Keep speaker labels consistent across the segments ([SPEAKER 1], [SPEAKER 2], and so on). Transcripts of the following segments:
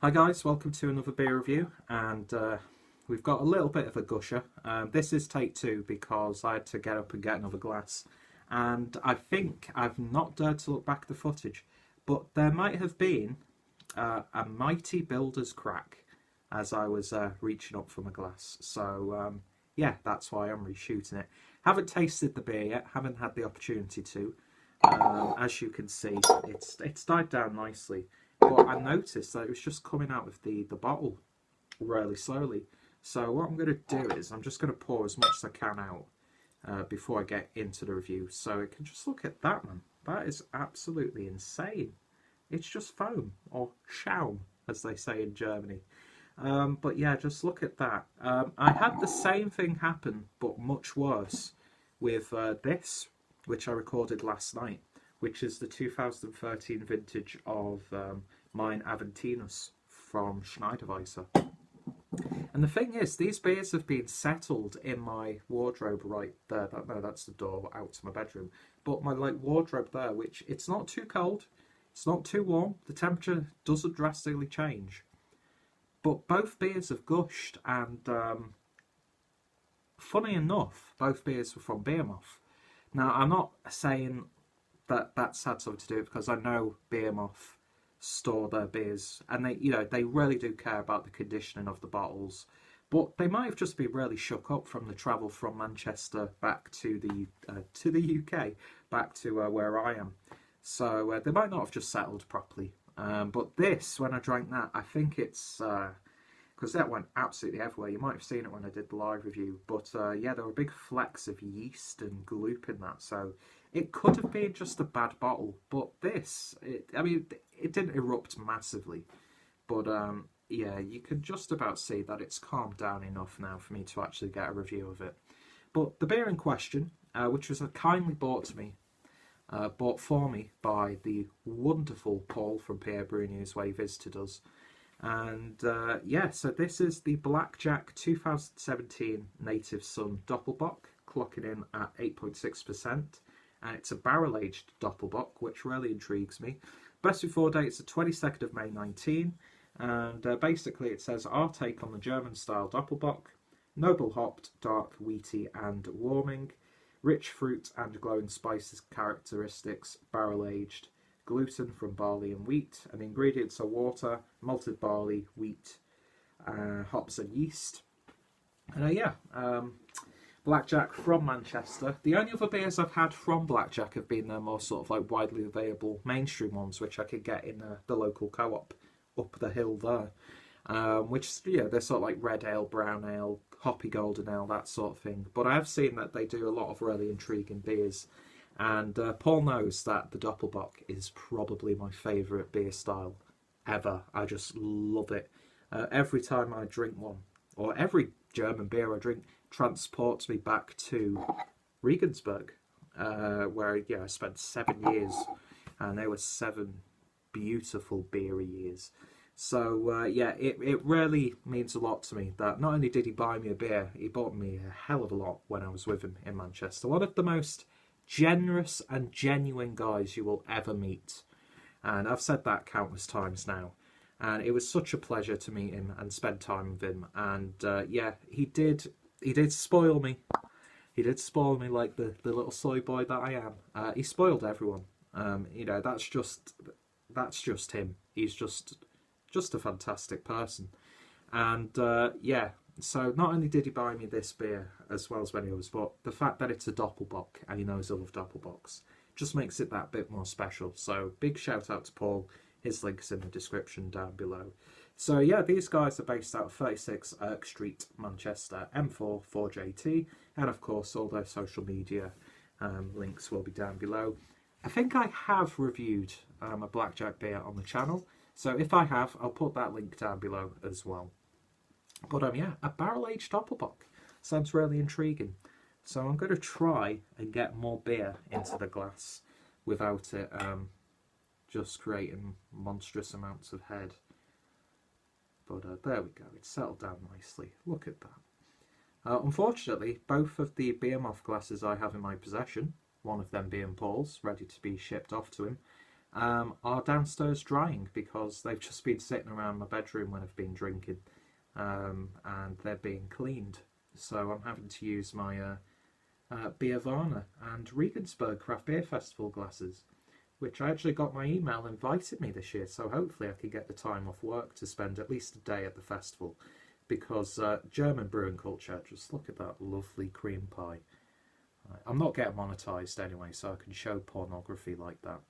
[SPEAKER 1] Hi guys, welcome to another beer review, and we've got a little bit of a gusher. This is take two because I had to get up and get another glass, and I think I've not dared to look back at the footage, but there might have been a mighty builder's crack as I was reaching up for my glass. So yeah, that's why I'm reshooting it. Haven't tasted the beer yet, haven't had the opportunity to. As you can see, it's died down nicely. But I noticed that it was just coming out of the bottle really slowly. So what I'm going to do is I'm just going to pour as much as I can out before I get into the review. So you can just look at that, man. That is absolutely insane. It's just foam, or Schaum, as they say in Germany. But yeah, just look at that. I had the same thing happen, but much worse, with this, which I recorded last night, which is the 2013 vintage of mine Aventinus from Schneiderweiser. And the thing is, these beers have been settled in my wardrobe right there. No, that's the door out to my bedroom. But my wardrobe there, which it's not too cold, it's not too warm. The temperature doesn't drastically change. But both beers have gushed, and funny enough, both beers were from Beermoth. Now, I'm not saying that that's had something to do with it, because I know Beermoth store their beers, and they really do care about the conditioning of the bottles. But they might have just been really shook up from the travel from Manchester back to the UK, back to where I am. So they might not have just settled properly. But this, when I drank that, I think it's because that went absolutely everywhere. You might have seen it when I did the live review. But yeah, there were big flecks of yeast and gloop in that. So it could have been just a bad bottle. But this, I mean, it didn't erupt massively. But yeah, you can just about see that it's calmed down enough now for me to actually get a review of it. But the beer in question, which was kindly bought for me by the wonderful Paul from PABrewNews, where he visited us. And yeah, so this is the Blackjack 2017 Native Son Doppelbock, clocking in at 8.6%. And it's a barrel-aged Doppelbock, which really intrigues me. Best before date is the 22nd of May 19. And basically it says, our take on the German-style Doppelbock. Noble hopped, dark, wheaty and warming. Rich fruit and glowing spices characteristics, barrel-aged. Gluten from barley and wheat, and the ingredients are water, malted barley, wheat, hops and yeast. And yeah, Blackjack from Manchester. The only other beers I've had from Blackjack have been their more sort of like widely available mainstream ones, which I could get in the local co-op up the hill there. Which, yeah, they're sort of like red ale, brown ale, hoppy golden ale, that sort of thing. But I have seen that they do a lot of really intriguing beers. And Paul knows that the Doppelbock is probably my favourite beer style ever. I just love it. Every time I drink one, or every German beer I drink, transports me back to Regensburg, where I spent 7 years, and they were 7 beautiful beery years. So yeah, it really means a lot to me that not only did he buy me a beer, he bought me a hell of a lot when I was with him in Manchester. One of the most generous and genuine guys you will ever meet, and I've said that countless times now, and it was such a pleasure to meet him and spend time with him. And yeah, he did spoil me. He did spoil me like the little soy boy that I am. He spoiled everyone. That's just him. He's just a fantastic person. And yeah, so not only did he buy me this beer as well as many others, but the fact that it's a Doppelbock and he knows I love Doppelbocks just makes it that bit more special. So big shout out to Paul. His link's in the description down below. So yeah, these guys are based out of 36 Irk Street, Manchester, M4 4JT, and of course all their social media links will be down below. I think I have reviewed a Blackjack beer on the channel, so if I have, I'll put that link down below as well. But yeah, a barrel-aged Doppelbock sounds really intriguing. So I'm going to try and get more beer into the glass without it just creating monstrous amounts of head. But there we go, it's settled down nicely. Look at that. Unfortunately, both of the Beermoth glasses I have in my possession, one of them being Paul's, ready to be shipped off to him, are downstairs drying because they've just been sitting around my bedroom when I've been drinking, and they're being cleaned. So I'm having to use my BIIIIIG and Regensburg Craft Beer Festival glasses, which I actually got my email invited me this year, so hopefully I can get the time off work to spend at least a day at the festival, because German brewing culture, just look at that lovely cream pie. I'm not getting monetised anyway, so I can show pornography like that.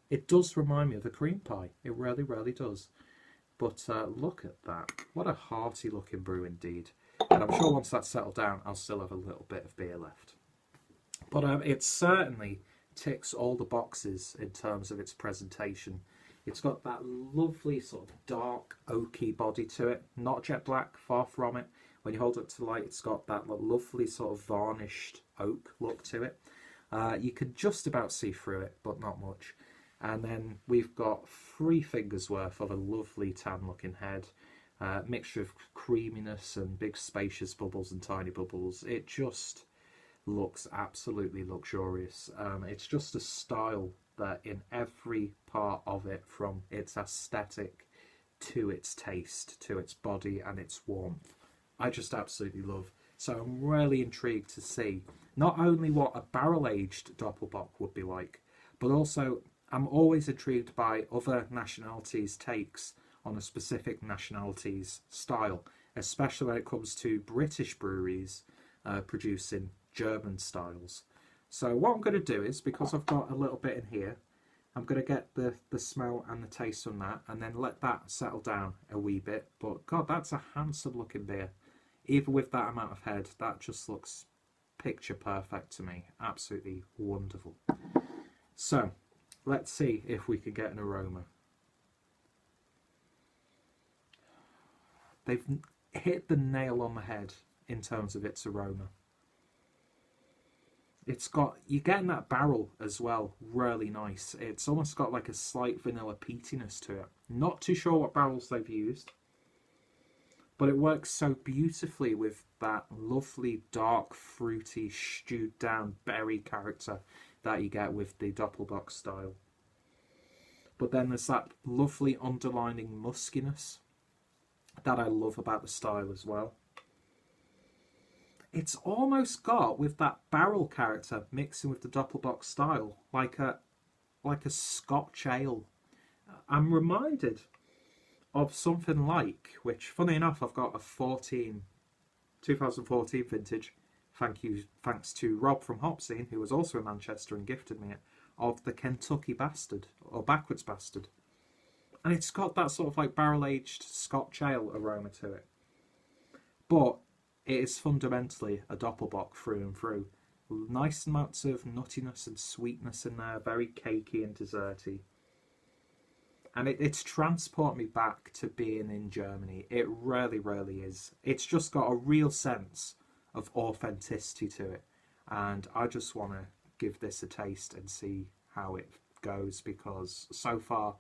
[SPEAKER 1] It does remind me of a cream pie, it really, really does. But look at that, what a hearty looking brew indeed. And I'm sure once that's settled down, I'll still have a little bit of beer left. But it certainly ticks all the boxes in terms of its presentation. It's got that lovely sort of dark oaky body to it, not jet black, far from it. When you hold it to light, it's got that lovely sort of varnished oak look to it. You can just about see through it, but not much. And then we've got 3 fingers worth of a lovely tan looking head, mixture of creaminess and big spacious bubbles and tiny bubbles. It just looks absolutely luxurious. It's just a style that in every part of it, from its aesthetic to its taste, to its body and its warmth, I just absolutely love. So I'm really intrigued to see not only what a barrel-aged Doppelbock would be like, but also I'm always intrigued by other nationalities' takes on a specific nationality's style, especially when it comes to British breweries producing German styles. So what I'm going to do is, because I've got a little bit in here, I'm going to get the smell and the taste from that, and then let that settle down a wee bit. But God, that's a handsome looking beer. Even with that amount of head, that just looks picture perfect to me. Absolutely wonderful. So let's see if we can get an aroma. They've hit the nail on the head in terms of its aroma. It's got, you're getting that barrel as well, really nice. It's almost got like a slight vanilla peatiness to it. Not too sure what barrels they've used, but it works so beautifully with that lovely dark fruity stewed down berry character that you get with the Doppelbock style. But then there's that lovely underlining muskiness that I love about the style as well. It's almost got, with that barrel character mixing with the Doppelbock style, like a Scotch ale. I'm reminded of something like, which funny enough I've got a 2014 vintage, thanks to Rob from Hopscene, who was also in Manchester and gifted me it, of the Kentucky Bastard, or Backwards Bastard. And it's got that sort of like barrel-aged Scotch ale aroma to it. But it is fundamentally a Doppelbock through and through. Nice amounts of nuttiness and sweetness in there, very cakey and desserty. And it's transported me back to being in Germany. It really, really is. It's just got a real sense of authenticity to it. And I just want to give this a taste and see how it goes, because so far,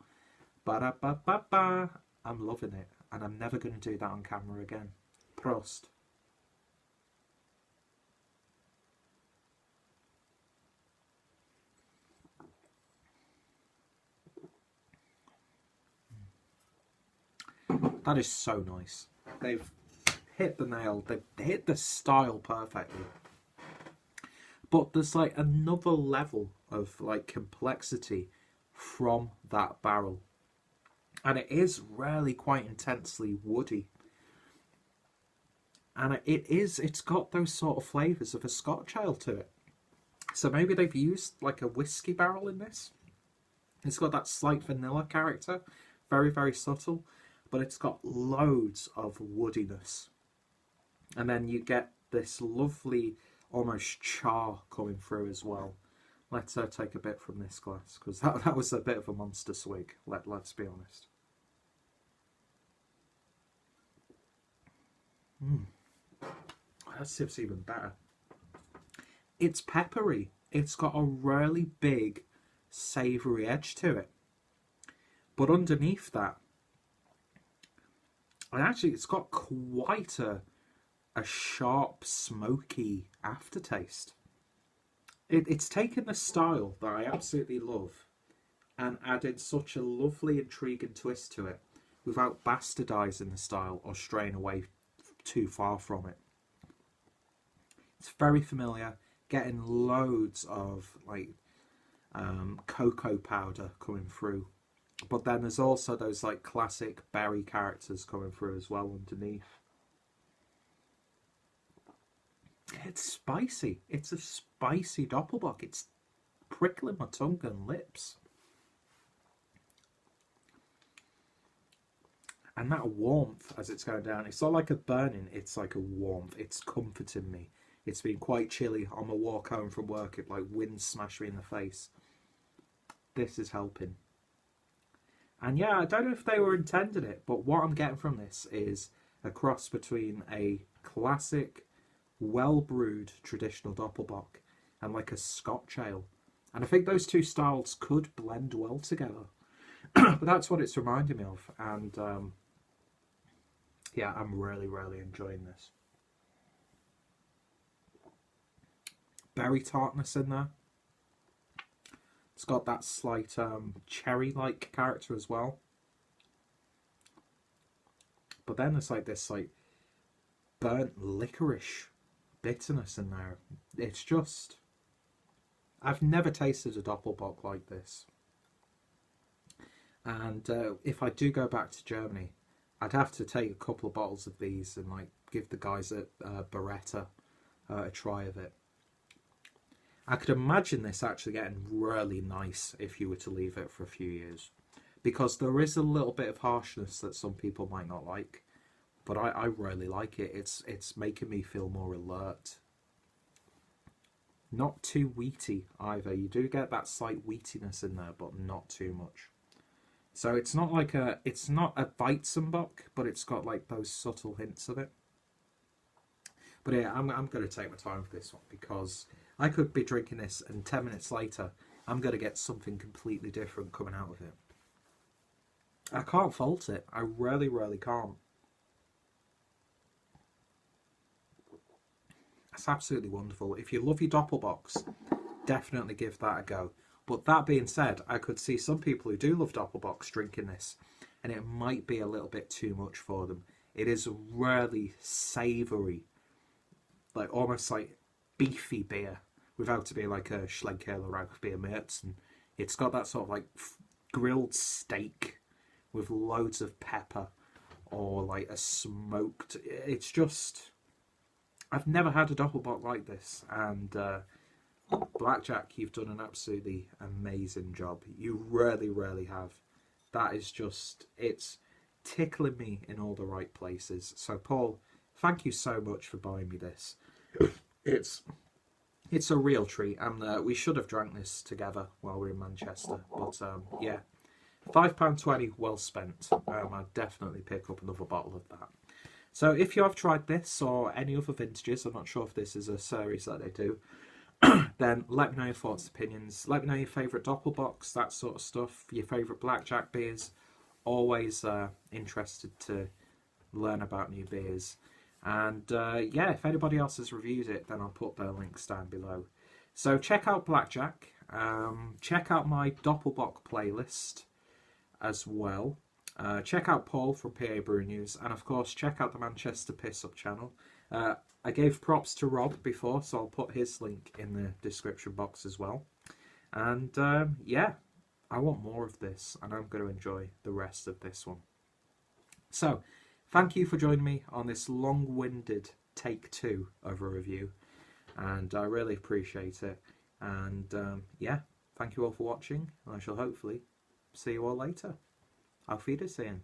[SPEAKER 1] I'm loving it. And I'm never going to do that on camera again. Prost. That is so nice. They've hit the nail. They've hit the style perfectly. But there's like another level of like complexity from that barrel. And it is really quite intensely woody. And it's got those sort of flavours of a Scotch ale to it. So maybe they've used like a whiskey barrel in this. It's got that slight vanilla character. Very, very subtle. But it's got loads of woodiness. And then you get this lovely, almost char coming through as well. Let's take a bit from this glass, because that was a bit of a monster swig, let's be honest. That sip's even better. It's peppery. It's got a really big, savoury edge to it. But underneath that, and actually, it's got quite a sharp, smoky aftertaste. It's taken the style that I absolutely love, and added such a lovely, intriguing twist to it without bastardising the style or straying away too far from it. It's very familiar, getting loads of like cocoa powder coming through, but then there's also those like classic berry characters coming through as well underneath. It's spicy. It's a spicy doppelbock. It's prickling my tongue and lips. And that warmth as it's going down, it's not like a burning, it's like a warmth. It's comforting me. It's been quite chilly on my walk home from work. It like wind smashed me in the face. This is helping. And yeah, I don't know if they were intending it, but what I'm getting from this is a cross between a classic, well-brewed traditional doppelbock and like a Scotch ale. And I think those two styles could blend well together. But that's what it's reminding me of. And yeah, I'm really, really enjoying this. Berry tartness in there. It's got that slight cherry-like character as well. But then there's like this like burnt licorice bitterness in there. It's just... I've never tasted a doppelbock like this. And if I do go back to Germany, I'd have to take a couple of bottles of these and like give the guys at Beretta a try of it. I could imagine this actually getting really nice if you were to leave it for a few years, because there is a little bit of harshness that some people might not like, but I really like it. It's making me feel more alert. Not too wheaty either. You do get that slight wheatiness in there, but not too much. So it's not like it's not a Weizenbock, but it's got like those subtle hints of it. But yeah, I'm going to take my time for this one, because I could be drinking this and 10 minutes later I'm going to get something completely different coming out of it. I can't fault it. I really, really can't. It's absolutely wonderful. If you love your doppelbocks, definitely give that a go. But that being said, I could see some people who do love doppelbocks drinking this, and it might be a little bit too much for them. It is really savoury, like almost like beefy beer, without it being like a Schlenkerla Beermoth. It's got that sort of like grilled steak with loads of pepper, or like a smoked... It's just... I've never had a doppelbock like this, and Blackjack, you've done an absolutely amazing job. You really, really have. That is just... It's tickling me in all the right places. So Paul, thank you so much for buying me this. It's a real treat, and we should have drank this together while we were in Manchester. But yeah, £5.20 well spent. I'd definitely pick up another bottle of that. So if you have tried this or any other vintages, I'm not sure if this is a series that they do, then let me know your thoughts, opinions. Let me know your favourite doppelbocks, that sort of stuff. Your favourite Blackjack beers. Always interested to learn about new beers. And yeah, if anybody else has reviewed it, then I'll put their links down below. So check out Blackjack. Check out my Doppelbock playlist as well. Check out Paul from PABrewNews. And of course, check out the Manchester Pissup channel. I gave props to Rob before, so I'll put his link in the description box as well. And yeah, I want more of this, and I'm going to enjoy the rest of this one. So, thank you for joining me on this long-winded take 2 of a review, and I really appreciate it. And yeah, thank you all for watching, and I shall hopefully see you all later. Auf Wiedersehen.